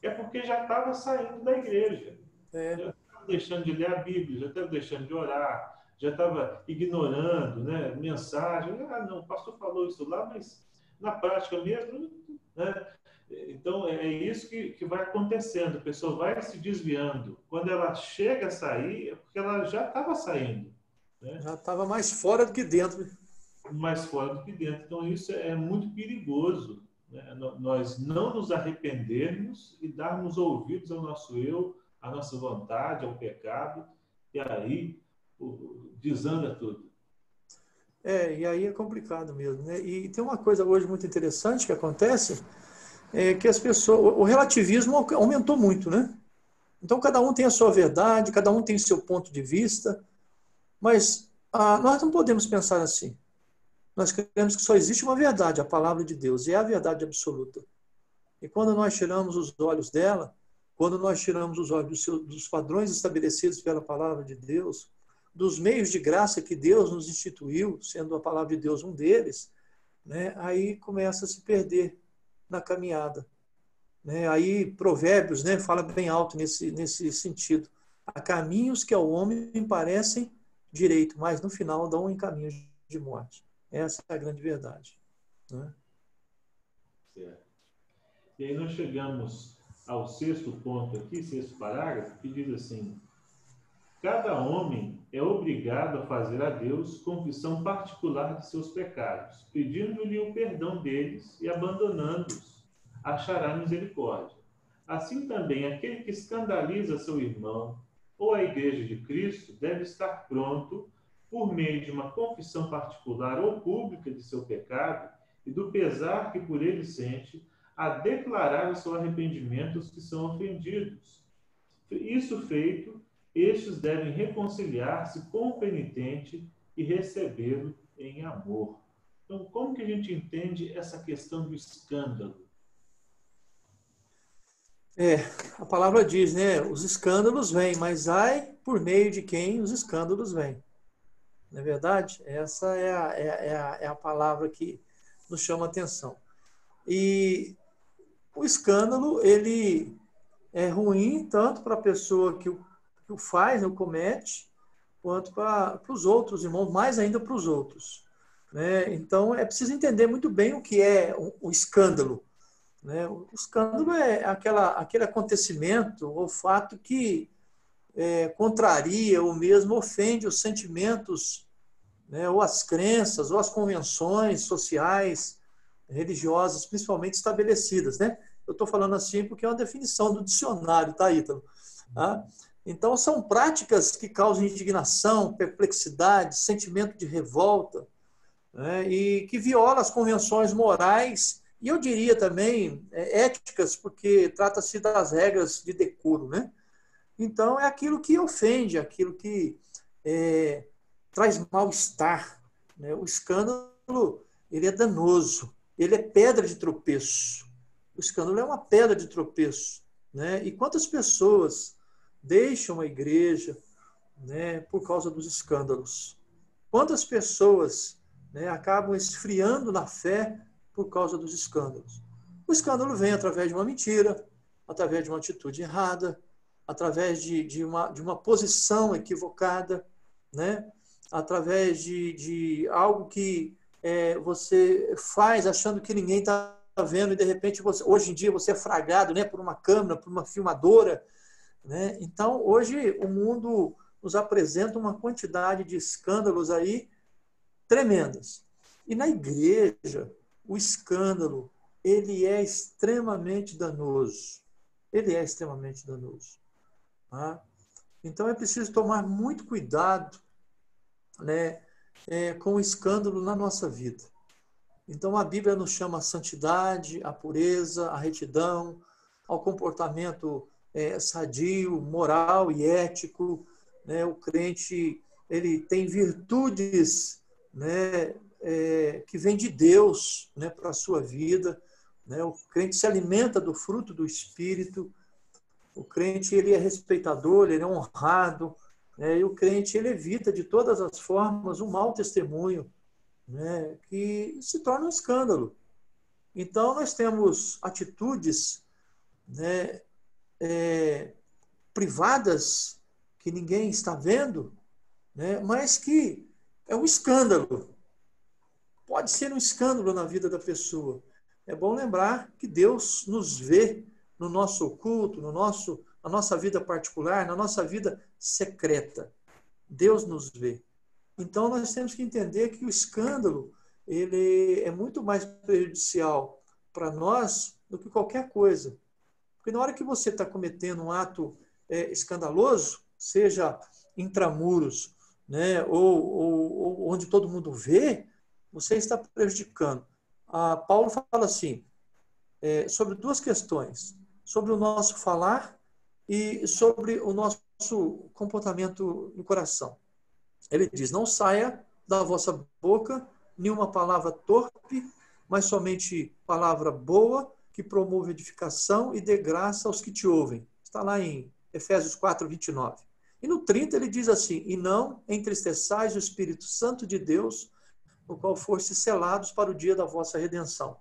é porque já estava saindo da igreja. Já estava deixando de ler a Bíblia, já estava deixando de orar, já estava ignorando, né, mensagem. Ah, não, o pastor falou isso lá, mas na prática mesmo, né? Então, é isso que vai acontecendo. A pessoa vai se desviando. Quando ela chega a sair, é porque ela já estava saindo. Né? Já estava mais fora do que dentro. Mais fora do que dentro. Então, isso é muito perigoso. Né? Nós não nos arrependermos e darmos ouvidos ao nosso eu, à nossa vontade, ao pecado, e aí desanda tudo. E aí é complicado mesmo. Né? E tem uma coisa hoje muito interessante que acontece, que as pessoas, o relativismo aumentou muito, né? Então cada um tem a sua verdade, cada um tem o seu ponto de vista, mas nós não podemos pensar assim. Nós cremos que só existe uma verdade, a palavra de Deus, e é a verdade absoluta. E quando nós tiramos os olhos dela, quando nós tiramos os olhos dos padrões estabelecidos pela palavra de Deus, dos meios de graça que Deus nos instituiu, sendo a palavra de Deus um deles, né, aí começa a se perder na caminhada. Né? Aí Provérbios, né, fala bem alto nesse sentido. Há caminhos que ao homem parecem direito, mas no final dão em caminhos de morte. Essa é a grande verdade. Né? Certo. E aí nós chegamos ao sexto ponto aqui, sexto parágrafo, que diz assim: cada homem é obrigado a fazer a Deus confissão particular de seus pecados, pedindo-lhe o perdão deles e abandonando-os, achará misericórdia. Assim também, aquele que escandaliza seu irmão ou a igreja de Cristo deve estar pronto, por meio de uma confissão particular ou pública de seu pecado e do pesar que por ele sente, a declarar o seu arrependimento aos que são ofendidos. Isso feito, estes devem reconciliar-se com o penitente e recebê-lo em amor. Então, como que a gente entende essa questão do escândalo? A palavra diz, né? Os escândalos vêm, mas ai por meio de quem os escândalos vêm. Não é verdade? Essa é a palavra que nos chama a atenção. E o escândalo, ele é ruim tanto para a pessoa que o faz, o comete, quanto para os outros irmãos, mais ainda para os outros. Né? Então, é preciso entender muito bem o que é o escândalo. Né? O escândalo é aquele acontecimento ou fato que contraria ou mesmo ofende os sentimentos, né? Ou as crenças, ou as convenções sociais, religiosas, principalmente estabelecidas. Né? Eu estou falando assim porque é uma definição do dicionário, tá, Ítalo? Tá? Então, são práticas que causam indignação, perplexidade, sentimento de revolta, né? E que violam as convenções morais e, eu diria também, éticas, porque trata-se das regras de decoro. Né? Então, é aquilo que ofende, aquilo que traz mal-estar. Né? O escândalo, ele é danoso, ele é pedra de tropeço. O escândalo é uma pedra de tropeço. Né? E quantas pessoas deixam a igreja, né, por causa dos escândalos? Quantas pessoas, né, acabam esfriando na fé por causa dos escândalos? O escândalo vem através de uma mentira, através de uma atitude errada, através de uma posição equivocada, né? Através de algo que você faz achando que ninguém está vendo e, de repente, hoje em dia, você é flagrado, né, por uma câmera, por uma filmadora. Né? Então, hoje, o mundo nos apresenta uma quantidade de escândalos aí tremendas. E na igreja, o escândalo, ele é extremamente danoso. Ele é extremamente danoso. Tá? Então, é preciso tomar muito cuidado, né, com o escândalo na nossa vida. Então, a Bíblia nos chama a santidade, a pureza, a retidão, ao comportamento sadio, moral e ético. Né? O crente, ele tem virtudes, né, que vêm de Deus, né, para a sua vida. Né? O crente se alimenta do fruto do Espírito. O crente, ele é respeitador, ele é honrado. Né? E o crente, ele evita de todas as formas um mau testemunho, né, que se torna um escândalo. Então, nós temos atitudes, né, privadas, que ninguém está vendo, né, mas que é um escândalo. Pode ser um escândalo na vida da pessoa. É bom lembrar que Deus nos vê no nosso oculto, na nossa vida particular, na nossa vida secreta. Deus nos vê. Então, nós temos que entender que o escândalo, ele é muito mais prejudicial para nós do que qualquer coisa. Porque na hora que você está cometendo um ato escandaloso, seja intramuros, né, ou onde todo mundo vê, você está prejudicando. Paulo fala assim, sobre duas questões, sobre o nosso falar e sobre o nosso comportamento no coração. Ele diz, não saia da vossa boca nenhuma palavra torpe, mas somente palavra boa, que promove edificação e dê graça aos que te ouvem. Está lá em Efésios 4, 29. E no 30 ele diz assim, e não entristeçais o Espírito Santo de Deus, no qual foste selados para o dia da vossa redenção.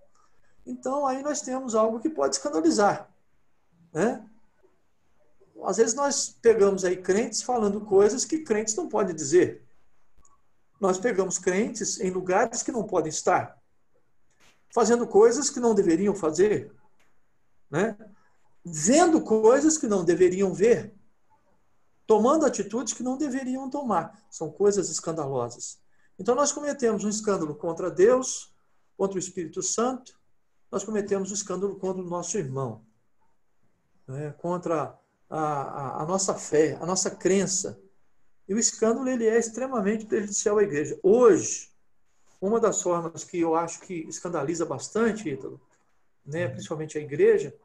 Então, aí nós temos algo que pode escandalizar. Né? Às vezes nós pegamos aí crentes falando coisas que crentes não podem dizer. Nós pegamos crentes em lugares que não podem estar, fazendo coisas que não deveriam fazer, né? Vendo coisas que não deveriam ver, tomando atitudes que não deveriam tomar. São coisas escandalosas. Então nós cometemos um escândalo contra Deus, contra o Espírito Santo, nós cometemos um escândalo contra o nosso irmão, né? Contra a nossa fé, a nossa crença. E o escândalo, ele é extremamente prejudicial à igreja. Hoje, uma das formas que eu acho que escandaliza bastante, Ítalo, né, principalmente a igreja,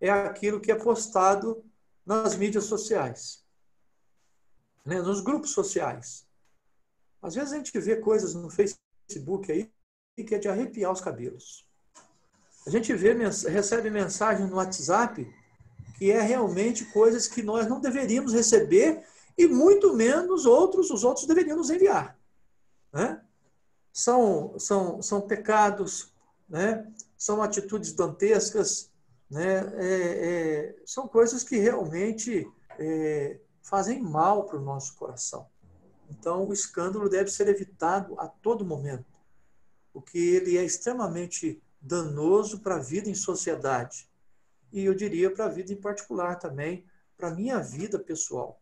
é aquilo que é postado nas mídias sociais, né, nos grupos sociais. Às vezes a gente vê coisas no Facebook aí que é de arrepiar os cabelos. A gente recebe mensagem no WhatsApp que é realmente coisas que nós não deveríamos receber e muito menos os outros deveriam nos enviar, né? São pecados, né? São atitudes dantescas, né? São coisas que realmente fazem mal para o nosso coração. Então, o escândalo deve ser evitado a todo momento, porque ele é extremamente danoso para a vida em sociedade. E eu diria para a vida em particular também, para a minha vida pessoal.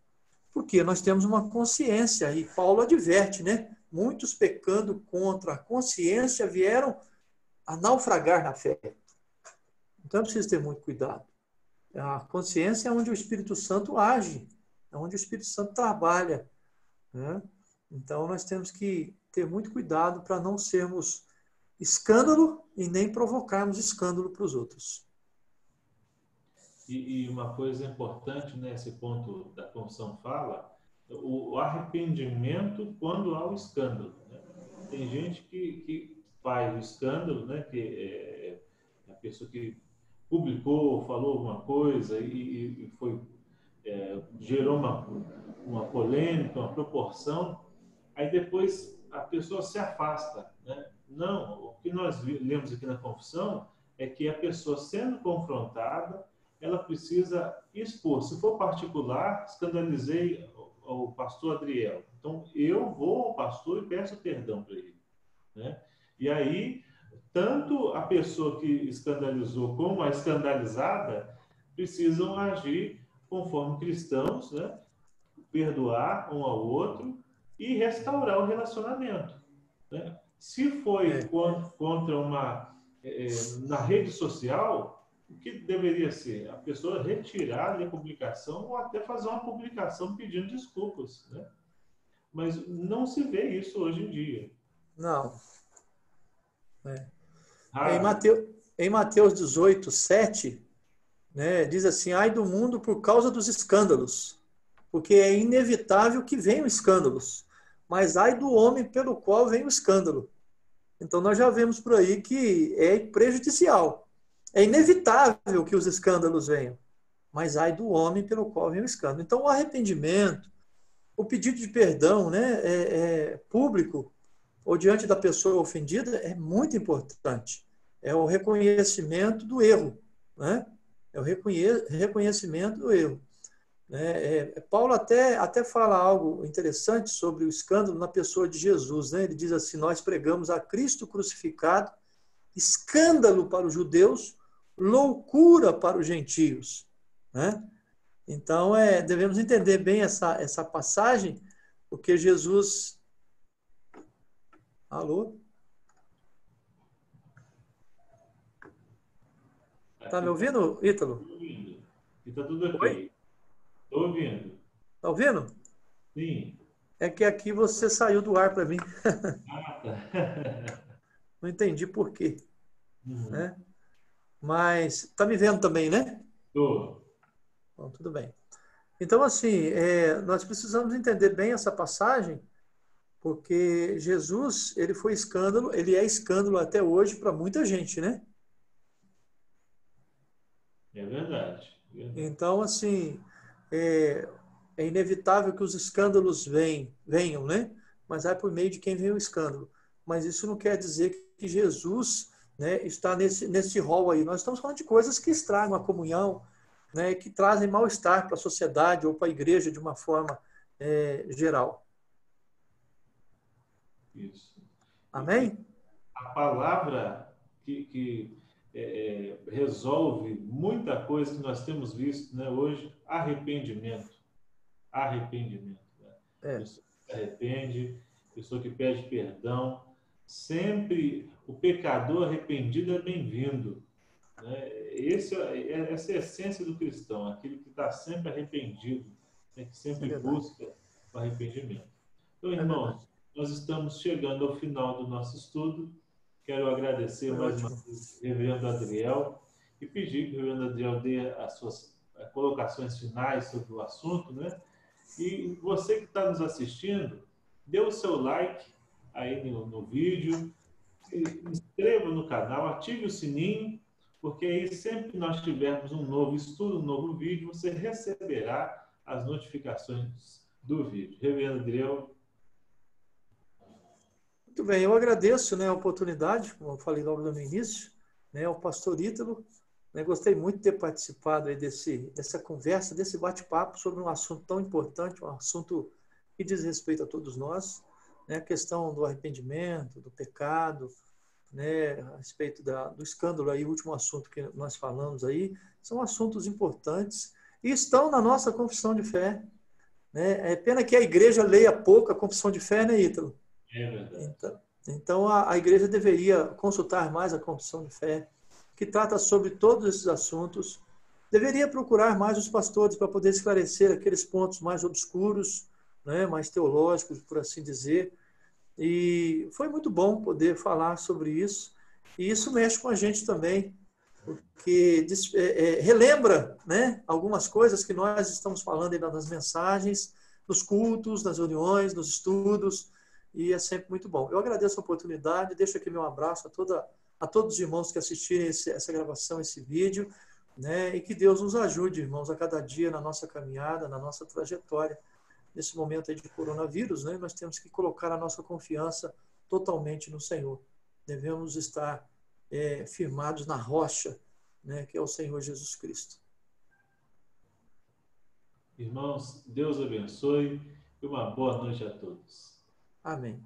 Porque nós temos uma consciência, e Paulo adverte, né? Muitos pecando contra a consciência vieram a naufragar na fé. Então, é preciso ter muito cuidado. A consciência é onde o Espírito Santo age, é onde o Espírito Santo trabalha, né? Então, nós temos que ter muito cuidado para não sermos escândalo e nem provocarmos escândalo para os outros. E uma coisa importante nesse ponto da confissão fala, o arrependimento quando há o escândalo, né? Tem gente que faz o escândalo, né? Que é a pessoa que publicou, falou alguma coisa e foi, gerou uma polêmica, uma proporção, aí depois a pessoa se afasta, né? Não, o que nós lemos aqui na confissão é que a pessoa sendo confrontada, ela precisa expor. Se for particular, escandalizei o pastor Adriel. Então, eu vou ao pastor e peço perdão para ele, né? E aí, tanto a pessoa que escandalizou como a escandalizada precisam agir conforme cristãos, né? Perdoar um ao outro e restaurar o relacionamento, né? Se foi contra na rede social, o que deveria ser? A pessoa retirar a publicação ou até fazer uma publicação pedindo desculpas, né? Mas não se vê isso hoje em dia. Não. Em Mateus 18, 7, né, diz assim, ai do mundo por causa dos escândalos, porque é inevitável que venham escândalos, mas ai do homem pelo qual vem o escândalo. Então, nós já vemos por aí que é prejudicial. É inevitável que os escândalos venham, mas ai do homem pelo qual vem o escândalo. Então, o arrependimento, o pedido de perdão, né, público, ou diante da pessoa ofendida, é muito importante. É o reconhecimento do erro, né? É o reconhecimento do erro. Paulo até fala algo interessante sobre o escândalo na pessoa de Jesus, né? Ele diz assim, nós pregamos a Cristo crucificado, escândalo para os judeus, loucura para os gentios, né? Então, devemos entender bem essa passagem, porque Jesus... Alô? Tá me ouvindo, Ítalo? Estou ouvindo. E está tudo ok. Oi? Estou ouvindo. Tá ouvindo? Sim. É que aqui você saiu do ar para mim. Ah, tá. Não entendi por quê. Né? Mas tá me vendo também, né? Estou. Bom, tudo bem. Então, assim, nós precisamos entender bem essa passagem, porque Jesus, ele foi escândalo, ele é escândalo até hoje para muita gente, né? É verdade. Então, assim, é inevitável que os escândalos venham, né? Mas é por meio de quem vem o escândalo. Mas isso não quer dizer que Jesus, né, está nesse rol aí. Nós estamos falando de coisas que estragam a comunhão, né, que trazem mal-estar para a sociedade ou para a igreja de uma forma geral. Isso. Amém? A palavra que resolve muita coisa que nós temos visto, né, hoje, arrependimento. Arrependimento. Né? Pessoa que se arrepende, pessoa que pede perdão. Sempre o pecador arrependido é bem-vindo. Né? Essa é a essência do cristão, aquele que está sempre arrependido, né? Que sempre busca o arrependimento. Então, irmãos, nós estamos chegando ao final do nosso estudo. Quero agradecer mais uma vez ao reverendo Adriel e pedir que o reverendo Adriel dê as suas colocações finais sobre o assunto, né? E você que está nos assistindo, dê o seu like aí no vídeo, se inscreva no canal, ative o sininho, porque aí sempre que nós tivermos um novo estudo, um novo vídeo, você receberá as notificações do vídeo. Reverendo Adriel. Muito bem, eu agradeço, né, a oportunidade, como eu falei logo no início, né, ao pastor Ítalo, né, gostei muito de ter participado aí dessa conversa, desse bate-papo sobre um assunto tão importante, um assunto que diz respeito a todos nós, né, a questão do arrependimento, do pecado, né, a respeito do escândalo aí, o último assunto que nós falamos aí, são assuntos importantes e estão na nossa confissão de fé, né? É pena que a igreja leia pouco a confissão de fé, né, Ítalo? É verdade. Então a igreja deveria consultar mais a confissão de fé, que trata sobre todos esses assuntos. Deveria procurar mais os pastores para poder esclarecer aqueles pontos mais obscuros, né, mais teológicos, por assim dizer. E foi muito bom poder falar sobre isso. E isso mexe com a gente também, porque relembra, né, algumas coisas que nós estamos falando aí nas mensagens, nos cultos, nas reuniões, nos estudos, e é sempre muito bom. Eu agradeço a oportunidade, deixo aqui meu abraço a todos os irmãos que assistirem essa gravação, esse vídeo, né, e que Deus nos ajude, irmãos, a cada dia na nossa caminhada, na nossa trajetória. Nesse momento aí de coronavírus, né, nós temos que colocar a nossa confiança totalmente no Senhor. Devemos estar firmados na rocha, né, que é o Senhor Jesus Cristo. Irmãos, Deus abençoe e uma boa noite a todos. Amém.